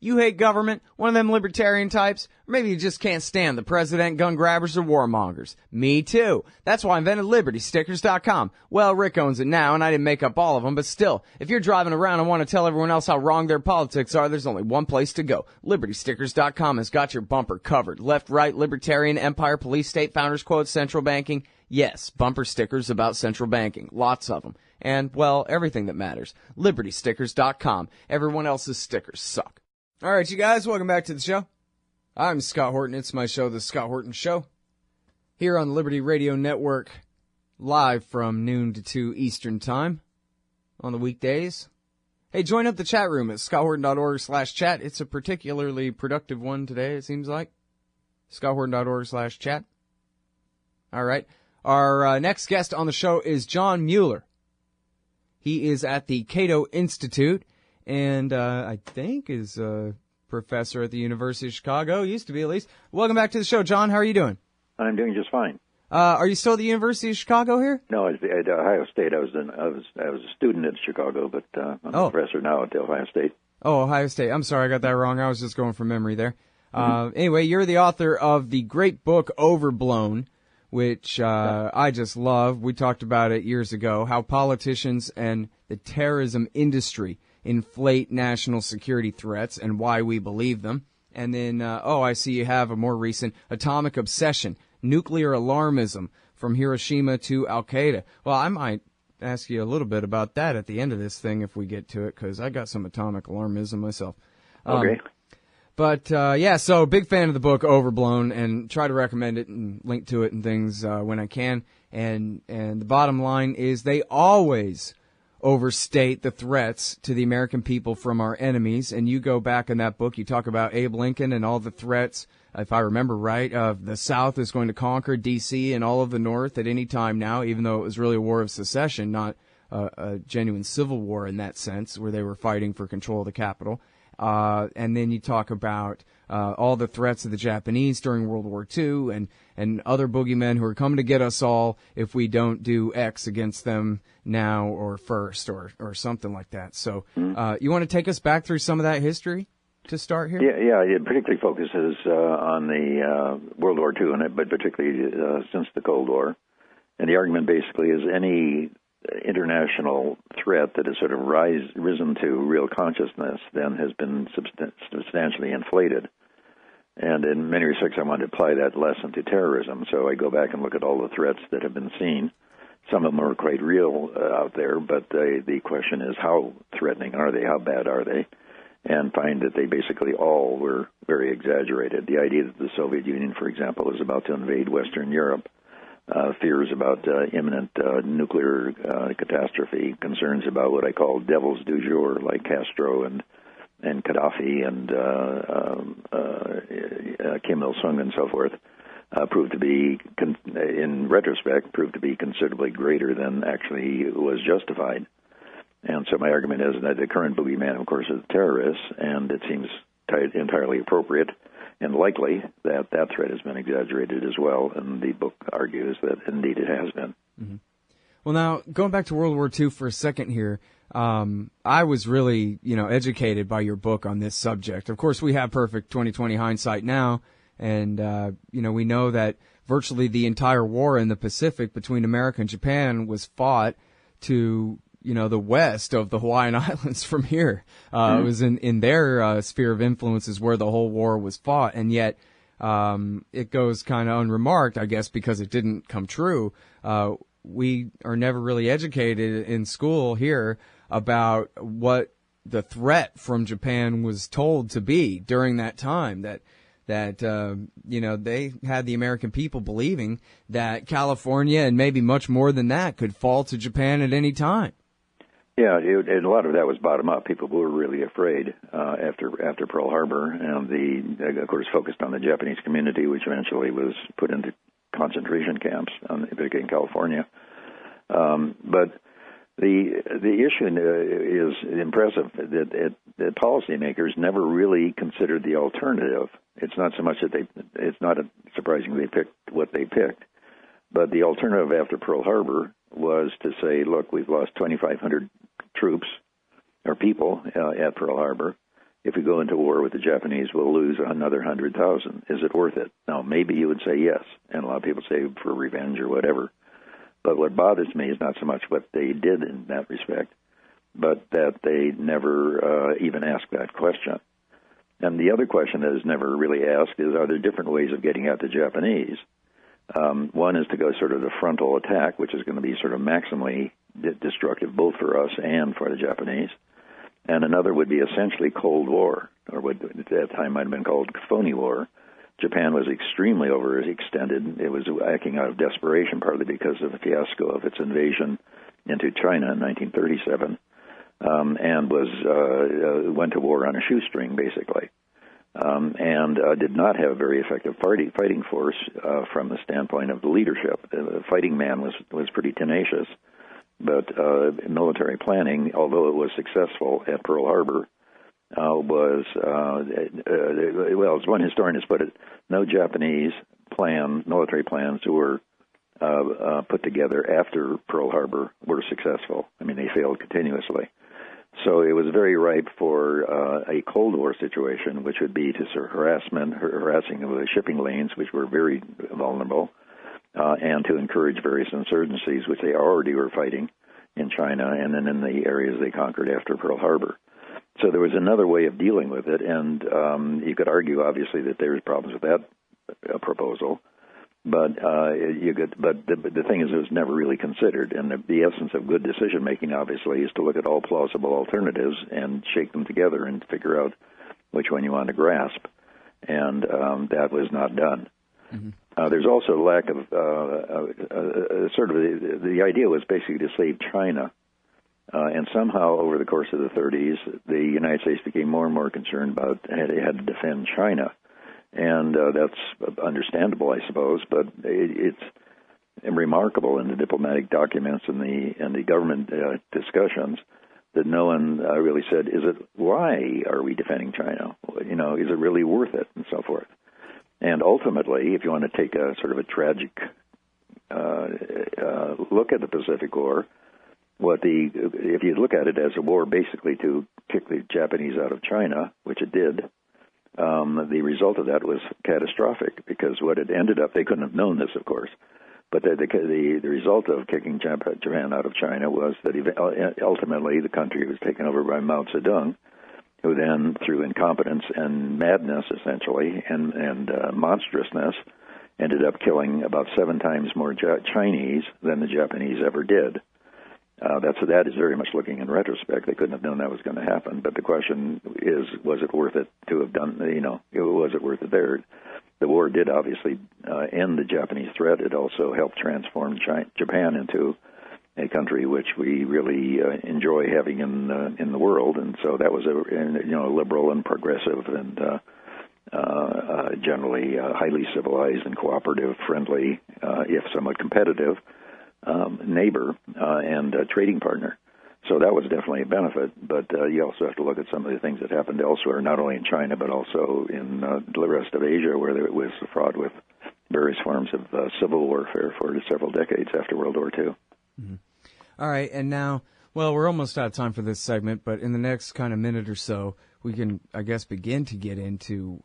You hate government, one of them libertarian types, or maybe you just can't stand the president, gun grabbers, or warmongers. Me too. That's why I invented LibertyStickers.com. Well, Rick owns it now, and I didn't make up all of them, but still, if you're driving around and want to tell everyone else how wrong their politics are, there's only one place to go. LibertyStickers.com has got your bumper covered. Left, right, libertarian, empire, police, state, founders quotes, central banking. Yes, bumper stickers about central banking. Lots of them. And, well, everything that matters. LibertyStickers.com. Everyone else's stickers suck. All right, you guys, welcome back to the show. I'm Scott Horton. It's my show, The Scott Horton Show, here on the Liberty Radio Network, live from noon to 2 Eastern Time on the weekdays. Hey, join up the chat room at scotthorton.org/chat. It's a particularly productive one today, it seems like. scotthorton.org/chat. All right. Our next guest on the show is John Mueller. He is at the Cato Institute. And I think is a professor at the University of Chicago. Used to be, at least. Welcome back to the show, John. How are you doing? I'm doing just fine. Are you still at the University of Chicago here? No, at Ohio State. I was a student at Chicago, but I'm a professor now at Ohio State. Oh, Ohio State. I'm sorry, I got that wrong. I was just going from memory there. Anyway, you're the author of the great book Overblown, which I just love. We talked about it years ago, how politicians and the terrorism industry inflate national security threats and why we believe them. And then, I see you have a more recent Atomic Obsession, Nuclear Alarmism from Hiroshima to Al-Qaeda. Well, I might ask you a little bit about that at the end of this thing if we get to it, because I got some atomic alarmism myself. Okay. So big fan of the book Overblown, and try to recommend it and link to it and things when I can. And the bottom line is they always overstate the threats to the American people from our enemies. And you go back in that book, you talk about Abe Lincoln and all the threats, if I remember right, of the South is going to conquer D.C. and all of the North at any time now, even though it was really a war of secession, not a genuine civil war in that sense, where they were fighting for control of the capital. And then you talk about all the threats of the Japanese during World War II and other boogeymen who are coming to get us all if we don't do X against them now or first or something like that. So you want to take us back through some of that history to start here? Yeah. It particularly focuses on the World War II, but particularly since the Cold War. And the argument basically is any international threat that has sort of risen to real consciousness then has been substantially inflated. And in many respects, I want to apply that lesson to terrorism. So I go back and look at all the threats that have been seen. Some of them are quite real out there, but the question is, how threatening are they? How bad are they? And find that they basically all were very exaggerated. The idea that the Soviet Union, for example, is about to invade Western Europe, fears about imminent nuclear catastrophe, concerns about what I call devils du jour, like Castro and Gaddafi and Kim Il-sung and so forth, proved to be, in retrospect, considerably greater than actually was justified. And so my argument is that the current boogeyman, of course, is terrorists, and it seems entirely appropriate and likely that that threat has been exaggerated as well, and the book argues that indeed it has been. Mm-hmm. Well, now, going back to World War II for a second here, I was really, educated by your book on this subject. Of course, we have perfect 20/20 hindsight now, and, we know that virtually the entire war in the Pacific between America and Japan was fought to the west of the Hawaiian Islands from here. It was in their sphere of influences where the whole war was fought, and yet it goes kind of unremarked, I guess, because it didn't come true. We are never really educated in school here about what the threat from Japan was told to be during that time, that they had the American people believing that California and maybe much more than that could fall to Japan at any time. Yeah, and a lot of that was bottom up. People were really afraid after Pearl Harbor, and of course, focused on the Japanese community, which eventually was put into concentration camps, particularly in California. But the issue is impressive that policymakers never really considered the alternative. It's not so much that it's not surprising they picked what they picked, but the alternative after Pearl Harbor was to say, look, we've lost 2,500 troops or people at Pearl Harbor. if we go into war with the Japanese, we'll lose another 100,000. Is it worth it? Now, maybe you would say yes, and a lot of people say for revenge or whatever. But what bothers me is not so much what they did in that respect, but that they never even asked that question. And the other question that is never really asked is, are there different ways of getting at the Japanese? One is to go sort of the frontal attack, which is going to be sort of maximally destructive both for us and for the Japanese. And another would be essentially Cold War, or what at that time might have been called phony war. Japan was extremely overextended. It was acting out of desperation, partly because of the fiasco of its invasion into China in 1937, and went to war on a shoestring, basically, and did not have a very effective fighting force from the standpoint of the leadership. The fighting man was pretty tenacious, but military planning, although it was successful at Pearl Harbor, was, as one historian has put it, no Japanese military plans were put together after Pearl Harbor were successful. I mean, they failed continuously. So it was very ripe for a Cold War situation, which would be to sort of harassing of the shipping lanes, which were very vulnerable, and to encourage various insurgencies, which they already were fighting in China and then in the areas they conquered after Pearl Harbor. So there was another way of dealing with it, and you could argue, obviously, that there's problems with that proposal. But the thing is, it was never really considered. And the essence of good decision making, obviously, is to look at all plausible alternatives and shake them together and figure out which one you want to grasp. And that was not done. Mm-hmm. There's also a lack of sort of the idea was basically to save China. And somehow, over the course of the 30s, the United States became more and more concerned about they had to defend China. And that's understandable, I suppose, but it's remarkable in the diplomatic documents and the government discussions that no one really said, why are we defending China? You know, is it really worth it, and so forth. And ultimately, if you want to take a sort of a tragic look at the Pacific War, if you look at it as a war basically to kick the Japanese out of China, which it did, the result of that was catastrophic, because what it ended up, they couldn't have known this, of course, but the result of kicking Japan out of China was that ultimately the country was taken over by Mao Zedong, who then, through incompetence and madness, essentially, and monstrousness, ended up killing about 7 times more Chinese than the Japanese ever did. That is very much looking in retrospect. They couldn't have known that was going to happen. But the question is, was it worth it to have done, was it worth it there? The war did obviously end the Japanese threat. It also helped transform Japan into a country which we really enjoy having in the world. And so that was a liberal and progressive and generally highly civilized and cooperative, friendly, if somewhat competitive, neighbor and trading partner. So that was definitely a benefit, but you also have to look at some of the things that happened elsewhere, not only in China, but also in the rest of Asia, where it was fraught with various forms of civil warfare for several decades after World War II. Mm-hmm. All right, and now, well, we're almost out of time for this segment, but in the next kind of minute or so, we can, I guess, begin to get into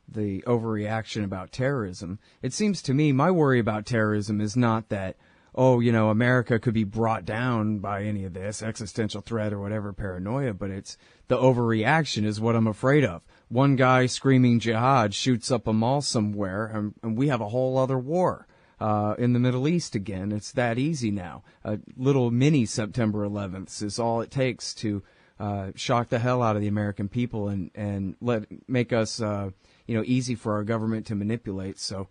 the overreaction about terrorism. It seems to me my worry about terrorism is not that, America could be brought down by any of this, existential threat or whatever, paranoia, but it's the overreaction is what I'm afraid of. One guy screaming jihad shoots up a mall somewhere, and we have a whole other war in the Middle East again. It's that easy now. A little mini September 11th is all it takes to shock the hell out of the American people and make us easy for our government to manipulate. So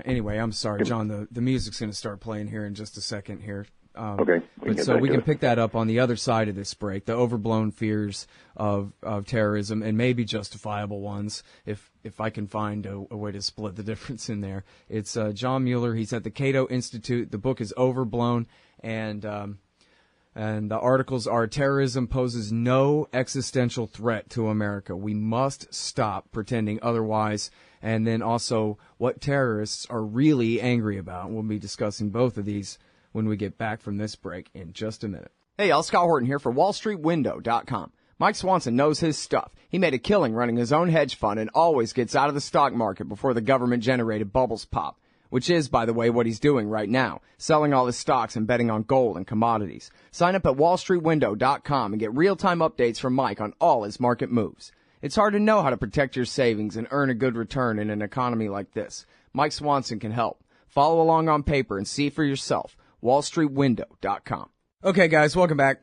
anyway, I'm sorry, John, the music's going to start playing here in just a second here. Okay. We can pick that up on the other side of this break, the overblown fears of terrorism, and maybe justifiable ones, if I can find a way to split the difference in there. It's John Mueller. He's at the Cato Institute. The book is Overblown, and the articles are Terrorism Poses No Existential Threat to America. We must stop pretending otherwise. And then also what terrorists are really angry about. We'll be discussing both of these when we get back from this break in just a minute. Hey, y'all, Scott Horton here for WallStreetWindow.com. Mike Swanson knows his stuff. He made a killing running his own hedge fund and always gets out of the stock market before the government-generated bubbles pop, which is, by the way, what he's doing right now, selling all his stocks and betting on gold and commodities. Sign up at wallstreetwindow.com and get real-time updates from Mike on all his market moves. It's hard to know how to protect your savings and earn a good return in an economy like this. Mike Swanson can help. Follow along on paper and see for yourself. wallstreetwindow.com. Okay, guys, welcome back.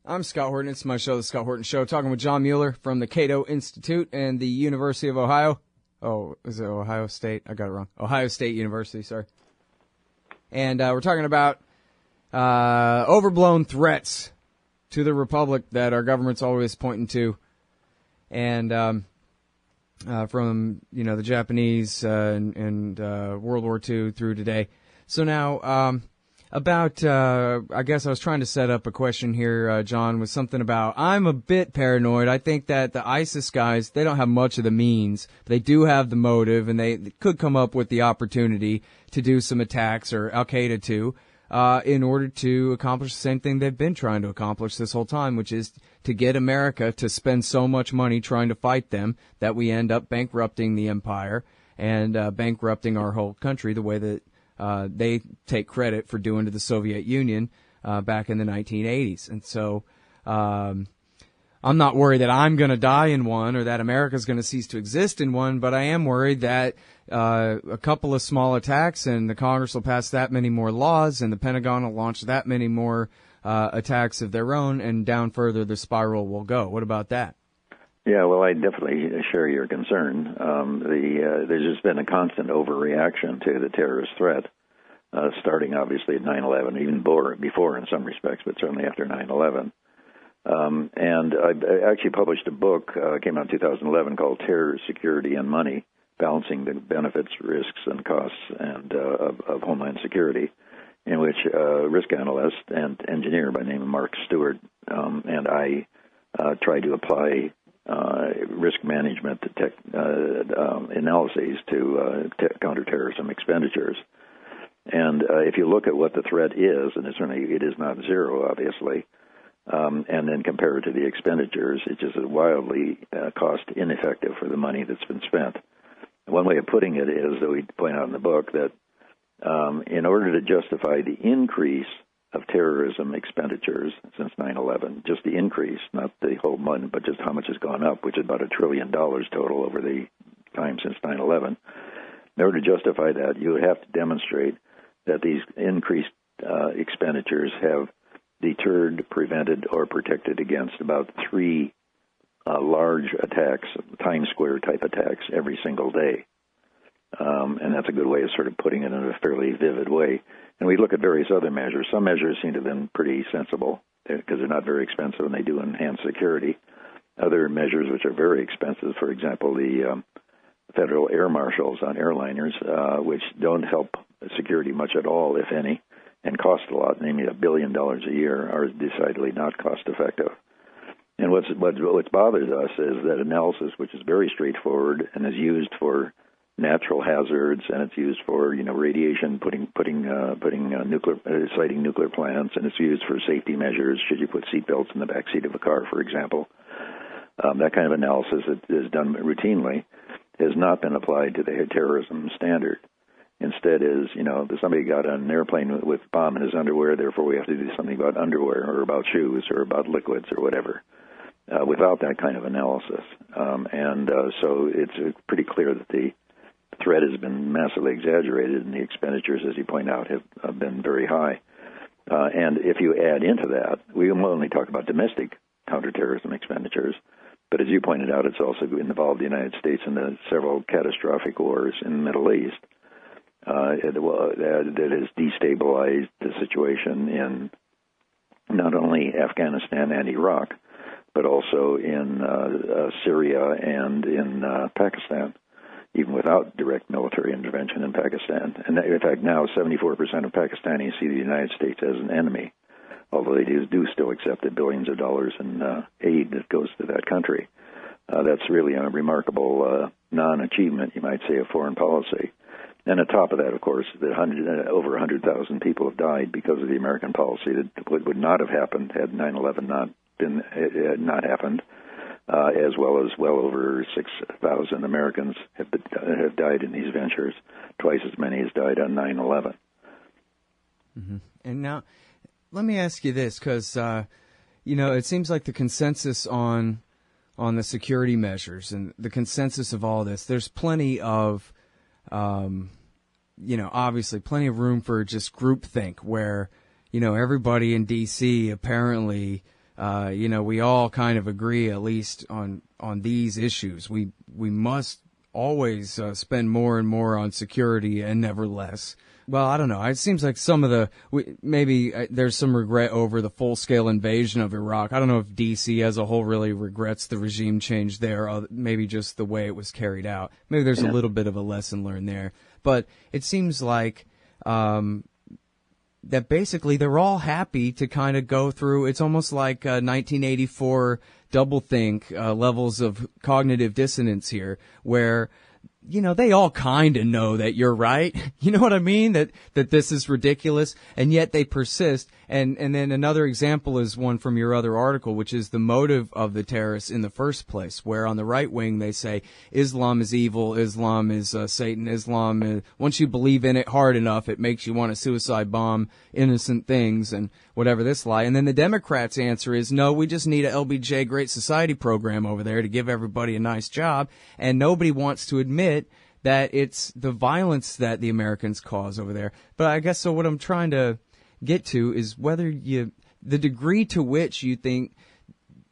I'm Scott Horton. It's my show, The Scott Horton Show, talking with John Mueller from the Cato Institute and the University of Ohio. Oh, is it Ohio State? I got it wrong. Ohio State University, sorry. And we're talking about overblown threats to the republic that our government's always pointing to. And from, the Japanese and World War II through today. So now I guess I was trying to set up a question here, John, with something about, I'm a bit paranoid. I think that the ISIS guys, they don't have much of the means. They do have the motive, and they could come up with the opportunity to do some attacks, or Al-Qaeda too, in order to accomplish the same thing they've been trying to accomplish this whole time, which is to get America to spend so much money trying to fight them that we end up bankrupting the empire and bankrupting our whole country the way that they take credit for doing to the Soviet Union back in the 1980s. And so I'm not worried that I'm going to die in one or that America's going to cease to exist in one, but I am worried that a couple of small attacks and the Congress will pass that many more laws and the Pentagon will launch that many more attacks of their own, and down further the spiral will go. What about that? Yeah, well, I definitely share your concern. There's just been a constant overreaction to the terrorist threat, starting obviously at 9/11, even before in some respects, but certainly after 9/11. And I actually published a book, came out in 2011, called Terror, Security, and Money, Balancing the Benefits, Risks, and Costs of Homeland Security, in which a risk analyst and engineer by the name of Mark Stewart and I tried to apply risk management analyses to counterterrorism expenditures. And if you look at what the threat is, and it is not zero, obviously, and then compare it to the expenditures, it's just wildly cost ineffective for the money that's been spent. One way of putting it is that we point out in the book that in order to justify the increase of terrorism expenditures since 9/11, just the increase, not the whole money, but just how much has gone up, which is about $1 trillion total over the time since 9/11. In order to justify that, you would have to demonstrate that these increased expenditures have deterred, prevented, or protected against about 3 large attacks, Times Square type attacks, every single day. And that's a good way of sort of putting it in a fairly vivid way. And we look at various other measures. Some measures seem to have been pretty sensible because they're not very expensive and they do enhance security. Other measures which are very expensive, for example, the federal air marshals on airliners, which don't help security much at all, if any, and cost a lot, namely $1 billion a year, are decidedly not cost effective. And what bothers us is that analysis, which is very straightforward and is used for natural hazards, and it's used for radiation, siting nuclear plants, and it's used for safety measures. Should you put seatbelts in the back seat of a car, for example? That kind of analysis that is done routinely has not been applied to the terrorism standard. Instead, somebody got on an airplane with a bomb in his underwear, therefore we have to do something about underwear or about shoes or about liquids or whatever, without that kind of analysis. So it's pretty clear that the threat has been massively exaggerated, and the expenditures, as you point out, have been very high. And if you add into that, we only talk about domestic counterterrorism expenditures, but as you pointed out, it's also involved the United States in the several catastrophic wars in the Middle East that has destabilized the situation in not only Afghanistan and Iraq, but also in Syria and in Pakistan, even without direct military intervention in Pakistan. And in fact, now 74% of Pakistanis see the United States as an enemy, although they do still accept the billions of dollars in aid that goes to that country. That's really a remarkable non-achievement, you might say, of foreign policy. And on top of that, of course, over 100,000 people have died because of the American policy that would not have happened had 9/11 not not happened, as well as well over 6,000 Americans have died in these ventures, twice as many as died on 9/11. Mm-hmm. And now, let me ask you this, because it seems like the consensus on the security measures and the consensus of all this, there's plenty of, obviously plenty of room for just groupthink where, everybody in D.C. apparently, we all kind of agree at least on these issues. We must always spend more and more on security and never less. Well, I don't know. It seems like there's some regret over the full-scale invasion of Iraq. I don't know if D.C. as a whole really regrets the regime change there, maybe just the way it was carried out. Maybe there's a little bit of a lesson learned there. But it seems like that basically they're all happy to kind of go through. It's almost like 1984 doublethink levels of cognitive dissonance here, where they all kind of know that you're right. You know what I mean? That this is ridiculous, and yet they persist. And then another example is one from your other article, which is the motive of the terrorists in the first place, where on the right wing they say Islam is evil, Islam is Satan, Islam is, once you believe in it hard enough, it makes you want to suicide bomb innocent things and whatever this lie. And then the Democrats' answer is, no, we just need a LBJ Great Society program over there to give everybody a nice job. And nobody wants to admit that it's the violence that the Americans cause over there. But I guess so what I'm trying to get to is whether the degree to which you think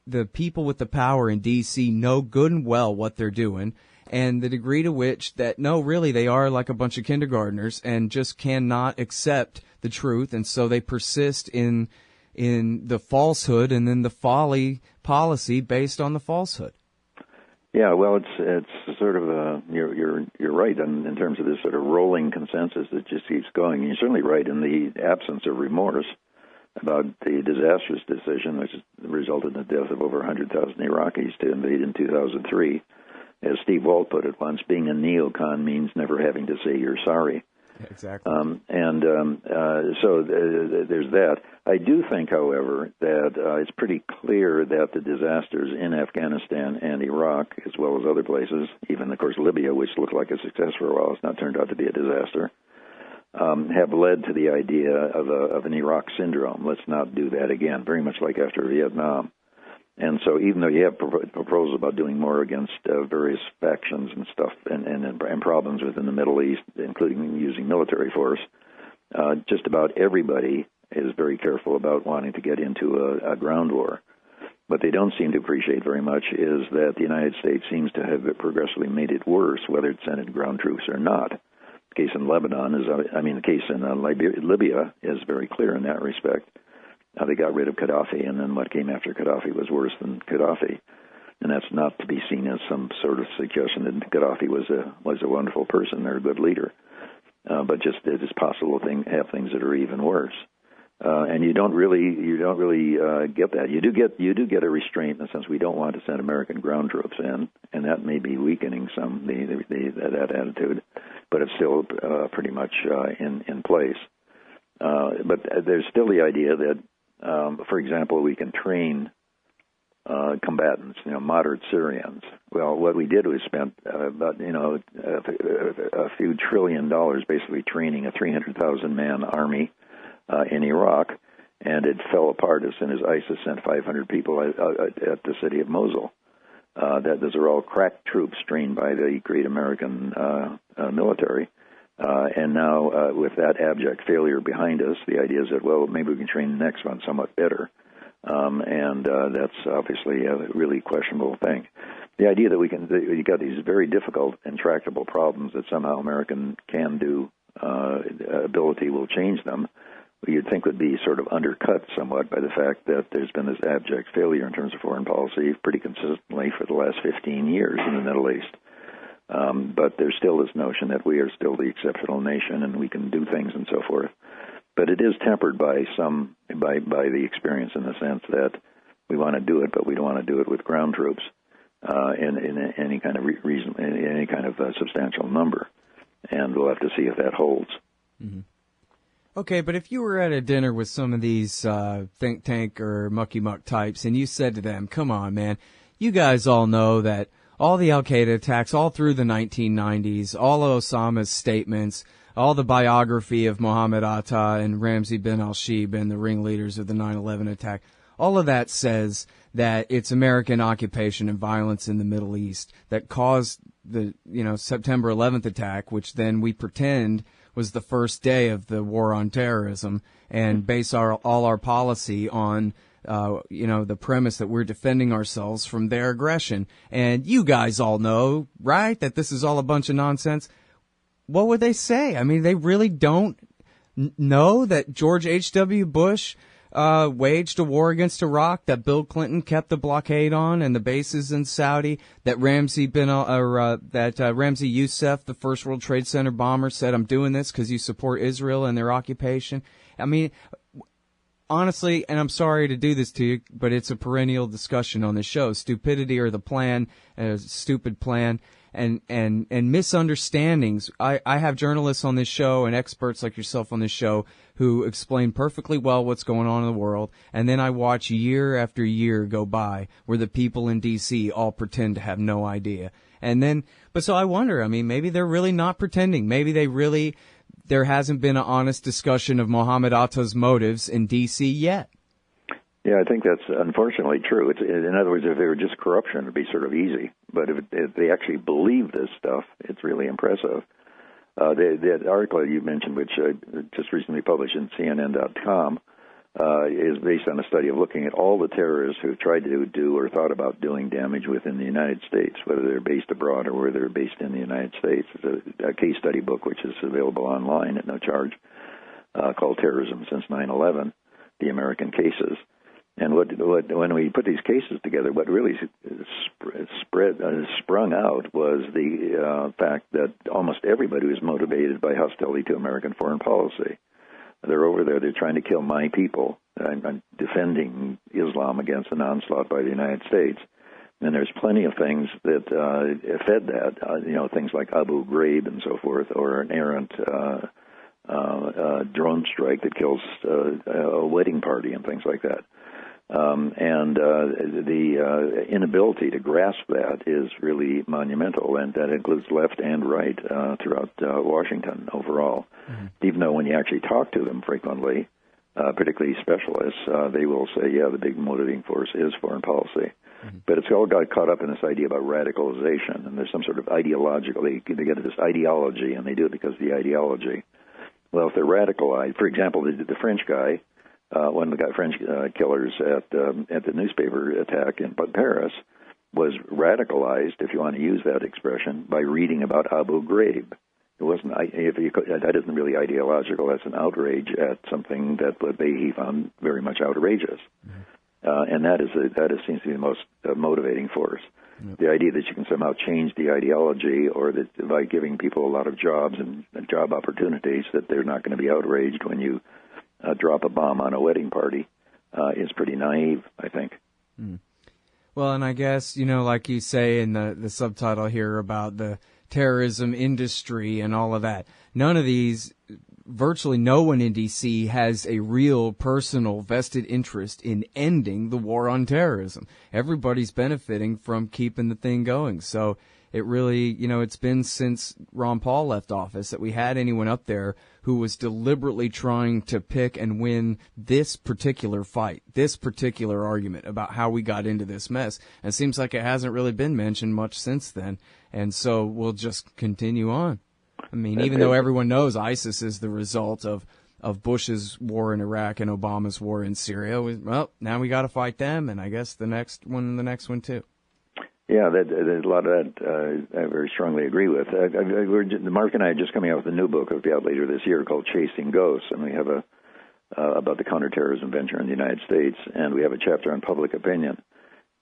the people with the power in D.C. know good and well what they're doing, and the degree to which that, no, really, they are like a bunch of kindergartners and just cannot accept the truth, and so they persist in the falsehood and then the folly policy based on the falsehood. Yeah, well, it's sort of you're right in terms of this sort of rolling consensus that just keeps going. And you're certainly right in the absence of remorse about the disastrous decision which resulted in the death of over 100,000 Iraqis to invade in 2003. As Steve Walt put it once, being a neocon means never having to say you're sorry. Exactly. So there's that. I do think, however, that it's pretty clear that the disasters in Afghanistan and Iraq, as well as other places, even, of course, Libya, which looked like a success for a while, it's not turned out to be a disaster, have led to the idea of an Iraq syndrome. Let's not do that again, very much like after Vietnam. And so even though you have proposals about doing more against various factions and stuff and problems within the Middle East, including using military force, just about everybody is very careful about wanting to get into a ground war. What they don't seem to appreciate very much is that the United States seems to have progressively made it worse, whether it's sending ground troops or not. The case in Lebanon the case in Libya is very clear in that respect. They got rid of Gaddafi, and then what came after Gaddafi was worse than Gaddafi. And that's not to be seen as some sort of suggestion that Gaddafi was a wonderful person or a good leader, but just it is possible to have things that are even worse. And you don't really get that. You do get a restraint in the sense we don't want to send American ground troops in, and that may be weakening some that attitude, but it's still pretty much in place. But there's still the idea that, for example, we can train combatants, moderate Syrians. Well, what we did was spent about a few $1 trillion basically training a 300,000-man army in Iraq, and it fell apart as soon as ISIS sent 500 people at the city of Mosul. Those are all crack troops trained by the great American military. And now, with that abject failure behind us, the idea is that, well, maybe we can train the next one somewhat better. And that's obviously a really questionable thing. The idea that you got these very difficult, intractable problems that somehow American can-do ability will change them, you'd think would be sort of undercut somewhat by the fact that there's been this abject failure in terms of foreign policy pretty consistently for the last 15 years in the Middle East. But there's still this notion that we are still the exceptional nation and we can do things and so forth. But it is tempered by the experience in the sense that we want to do it, but we don't want to do it with ground troops in any kind of reason, in any kind of substantial number. And we'll have to see if that holds. Mm-hmm. Okay, but if you were at a dinner with some of these think tank or mucky muck types and you said to them, come on, man, you guys all know that all the Al-Qaeda attacks all through the 1990s, all of Osama's statements, all the biography of Mohammed Atta and Ramzi bin al-Shibh and the ringleaders of the 9/11 attack, all of that says that it's American occupation and violence in the Middle East that caused the, September 11th attack, which then we pretend was the first day of the war on terrorism, and base all our policy on, the premise that we're defending ourselves from their aggression. And you guys all know, right, that this is all a bunch of nonsense. What would they say? I mean, they really don't know that George H.W. Bush waged a war against Iraq, that Bill Clinton kept the blockade on and the bases in Saudi, that Ramzi Youssef, the first World Trade Center bomber, said, I'm doing this because you support Israel and their occupation. I mean, honestly, and I'm sorry to do this to you, but it's a perennial discussion on the show. Stupidity or the plan, stupid plan. And misunderstandings. I have journalists on this show and experts like yourself on this show who explain perfectly well what's going on in the world, and then I watch year after year go by where the people in D.C. all pretend to have no idea. But so I wonder, I mean, maybe they're really not pretending. Maybe there hasn't been an honest discussion of Mohammed Atta's motives in D.C. yet. Yeah, I think that's unfortunately true. In other words, if they were just corruption, it'd be sort of easy. But if they actually believe this stuff, it's really impressive. That article you mentioned, which I just recently published in CNN.com, is based on a study of looking at all the terrorists who've tried to do or thought about doing damage within the United States, whether they're based abroad or whether they're based in the United States. It's a case study book which is available online at no charge, called Terrorism Since 9/11, The American Cases. And when we put these cases together, what really sprung out was the fact that almost everybody was motivated by hostility to American foreign policy. They're over there, they're trying to kill my people. I'm defending Islam against an onslaught by the United States. And there's plenty of things that fed that, things like Abu Ghraib and so forth, or an errant drone strike that kills a wedding party and things like that. The inability to grasp that is really monumental, and that includes left and right throughout Washington overall. Mm-hmm. Even though when you actually talk to them frequently, particularly specialists, they will say, yeah, the big motivating force is foreign policy. Mm-hmm. But it's all got caught up in this idea about radicalization, and there's some sort of ideological, they get this ideology, and they do it because of the ideology. Well, if they're radicalized, for example, the French guy, one of the French killers at the newspaper attack in Paris was radicalized, if you want to use that expression, by reading about Abu Ghraib. It wasn't. That isn't really ideological. That's an outrage at something that he found very much outrageous, and that seems to be the most motivating force. Yep. The idea that you can somehow change the ideology, or that by giving people a lot of jobs and job opportunities, that they're not going to be outraged when you drop a bomb on a wedding party, is pretty naive, I think. Mm. Well, and I guess, like you say in the subtitle here about the terrorism industry and all of that, none of these, virtually no one in D.C. has a real personal vested interest in ending the war on terrorism. Everybody's benefiting from keeping the thing going. So it really, it's been since Ron Paul left office that we had anyone up there who was deliberately trying to pick and win this particular fight, this particular argument about how we got into this mess. And it seems like it hasn't really been mentioned much since then. And so we'll just continue on. I mean, even though everyone knows ISIS is the result of Bush's war in Iraq and Obama's war in Syria, well, now we got to fight them, and I guess the next one too. Yeah, there's a lot of that I very strongly agree with. Mark and I are just coming out with a new book that'll be out later this year called Chasing Ghosts, and we have about the counterterrorism venture in the United States, and we have a chapter on public opinion.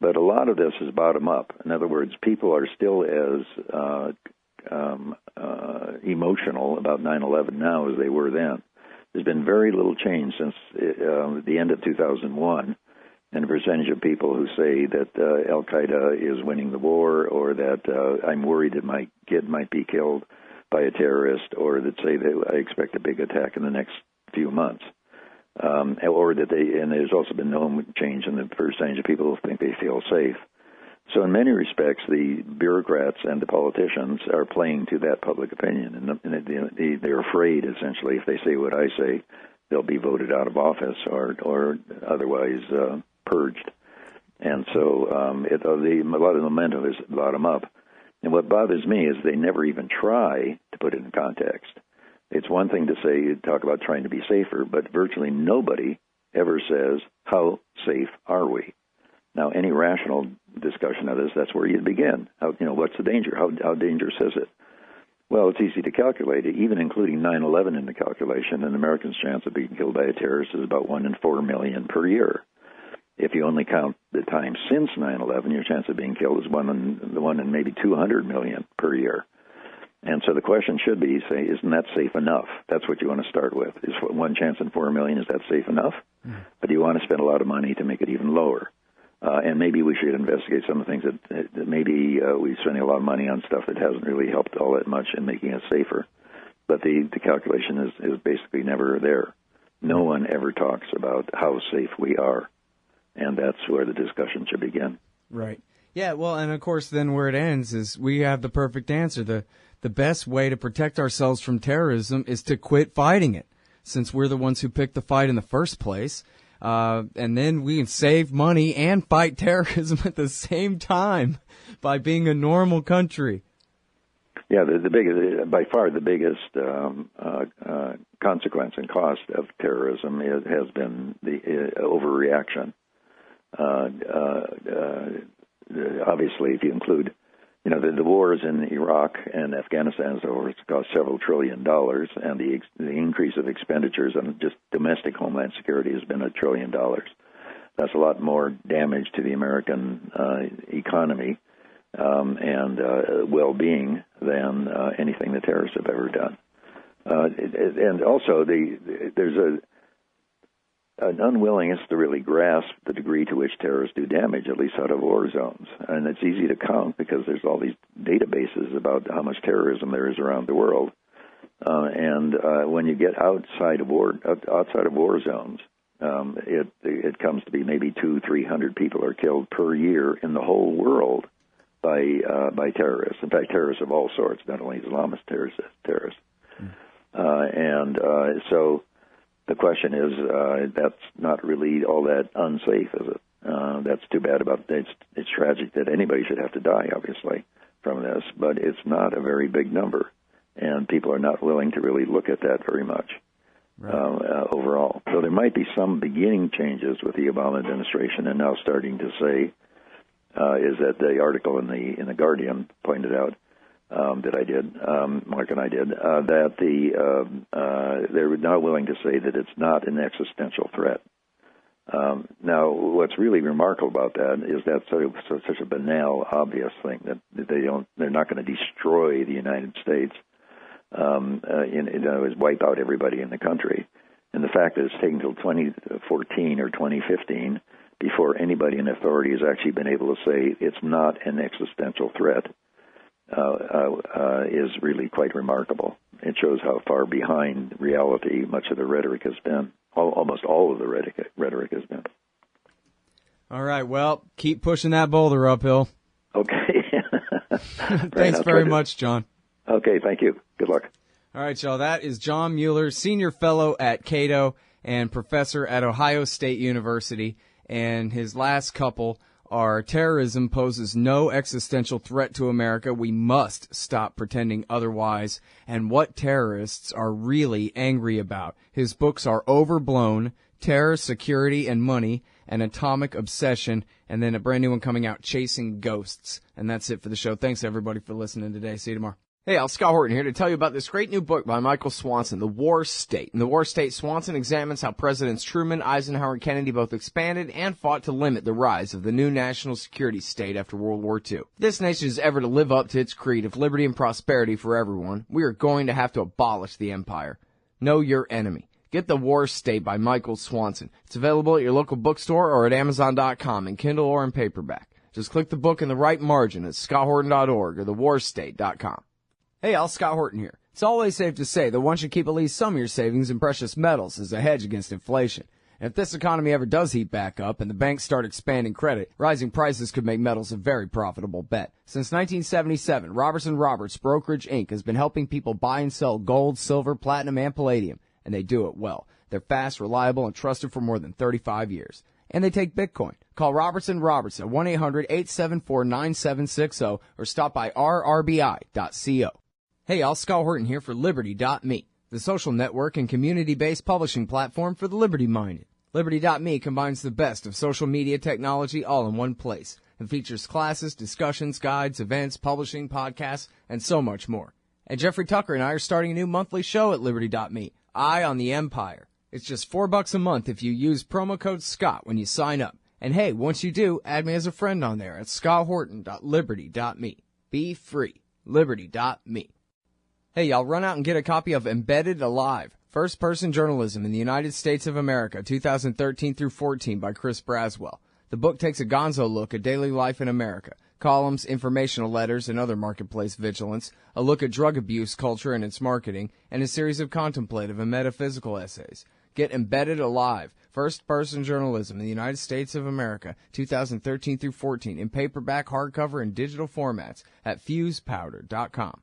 But a lot of this is bottom up. In other words, people are still as emotional about 9/11 now as they were then. There's been very little change since the end of 2001. And a percentage of people who say that Al-Qaeda is winning the war, or that I'm worried that my kid might be killed by a terrorist, or that say that I expect a big attack in the next few months. Or that and there's also been no change in the percentage of people who think they feel safe. So in many respects, the bureaucrats and the politicians are playing to that public opinion, and they're afraid, essentially, if they say what I say, they'll be voted out of office or otherwise purged. And so a lot of the momentum is bottom up. And what bothers me is they never even try to put it in context. It's one thing to say, talk about trying to be safer, but virtually nobody ever says, how safe are we? Now, any rational discussion of this, that's where you begin. What's the danger? How dangerous is it? Well, it's easy to calculate it, even including 9/11 in the calculation. An American's chance of being killed by a terrorist is about 1 in 4 million per year. If you only count the time since 9/11, your chance of being killed is 1 in maybe 200 million per year. And so the question should be, say, isn't that safe enough? That's what you want to start with. Is 1 chance in 4 million, is that safe enough? But do you want to spend a lot of money to make it even lower? And maybe we should investigate some of the things that maybe we're spending a lot of money on stuff that hasn't really helped all that much in making us safer. But the calculation is basically never there. No one ever talks about how safe we are. And that's where the discussion should begin. Right. Yeah, well, and of course then where it ends is we have the perfect answer. The best way to protect ourselves from terrorism is to quit fighting it, since we're the ones who picked the fight in the first place. And then we can save money and fight terrorism at the same time by being a normal country. Yeah, the biggest, by far the biggest consequence and cost of terrorism has been the overreaction. Obviously, if you include, the wars in Iraq and Afghanistan, so it's cost several $1 trillion, and the increase of expenditures on just domestic homeland security has been $1 trillion. That's a lot more damage to the American economy and well-being than anything the terrorists have ever done. And also, there's an unwillingness to really grasp the degree to which terrorists do damage, at least out of war zones. And it's easy to count because there's all these databases about how much terrorism there is around the world. And when you get outside of war zones, it comes to be maybe 200-300 people are killed per year in the whole world by terrorists. In fact, terrorists of all sorts, not only Islamist terrorists. So the question is, that's not really all that unsafe, is it? That's too bad about it. It's tragic that anybody should have to die, obviously, from this, but it's not a very big number, and people are not willing to really look at that very much overall. So there might be some beginning changes with the Obama administration, and now starting to say, is that the article in the Guardian pointed out, that I did, Mark and I did, that they're now willing to say that it's not an existential threat. Now, what's really remarkable about that is that's such a banal, obvious thing that they're not going to destroy the United States, wipe out everybody in the country. And the fact that it's taken until 2014 or 2015 before anybody in authority has actually been able to say it's not an existential threat is really quite remarkable. It shows how far behind reality much of the rhetoric has been. Almost all of the rhetoric has been. All right, well, keep pushing that boulder uphill. Okay. Thanks very much, John. Okay, thank you. Good luck. All right, y'all, that is John Mueller, Senior Fellow at Cato and Professor at Ohio State University, and his last couple are terrorism poses no existential threat to America. We must stop pretending otherwise, and what terrorists are really angry about. His books are Overblown, Terror, Security, and Money, and Atomic Obsession, and then a brand new one coming out, Chasing Ghosts. And that's it for the show. Thanks, everybody, for listening today. See you tomorrow. Hey, Scott Horton here to tell you about this great new book by Michael Swanson, The War State. In The War State, Swanson examines how Presidents Truman, Eisenhower, and Kennedy both expanded and fought to limit the rise of the new national security state after World War II. If this nation is ever to live up to its creed of liberty and prosperity for everyone, we are going to have to abolish the empire. Know your enemy. Get The War State by Michael Swanson. It's available at your local bookstore or at Amazon.com in Kindle or in paperback. Just click the book in the right margin at scotthorton.org or thewarstate.com. Hey, Scott Horton here. It's always safe to say that one should keep at least some of your savings in precious metals as a hedge against inflation. And if this economy ever does heat back up and the banks start expanding credit, rising prices could make metals a very profitable bet. Since 1977, Robertson Roberts Brokerage Inc. has been helping people buy and sell gold, silver, platinum, and palladium, and they do it well. They're fast, reliable, and trusted for more than 35 years. And they take Bitcoin. Call Robertson Roberts at 1-800-874-9760 or stop by rrbi.co. Hey, y'all, Scott Horton here for Liberty.me, the social network and community-based publishing platform for the liberty-minded. Liberty.me combines the best of social media technology all in one place and features classes, discussions, guides, events, publishing, podcasts, and so much more. And Jeffrey Tucker and I are starting a new monthly show at Liberty.me, Eye on the Empire. It's just $4 a month if you use promo code SCOTT when you sign up. And hey, once you do, add me as a friend on there at scotthorton.liberty.me. Be free. Liberty.me. Hey, y'all, run out and get a copy of Embedded Alive, First-Person Journalism in the United States of America, 2013 through 14 by Chris Braswell. The book takes a gonzo look at daily life in America, columns, informational letters, and other marketplace vigilance, a look at drug abuse culture and its marketing, and a series of contemplative and metaphysical essays. Get Embedded Alive, First-Person Journalism in the United States of America, 2013 through 14 in paperback, hardcover, and digital formats at fusepowder.com.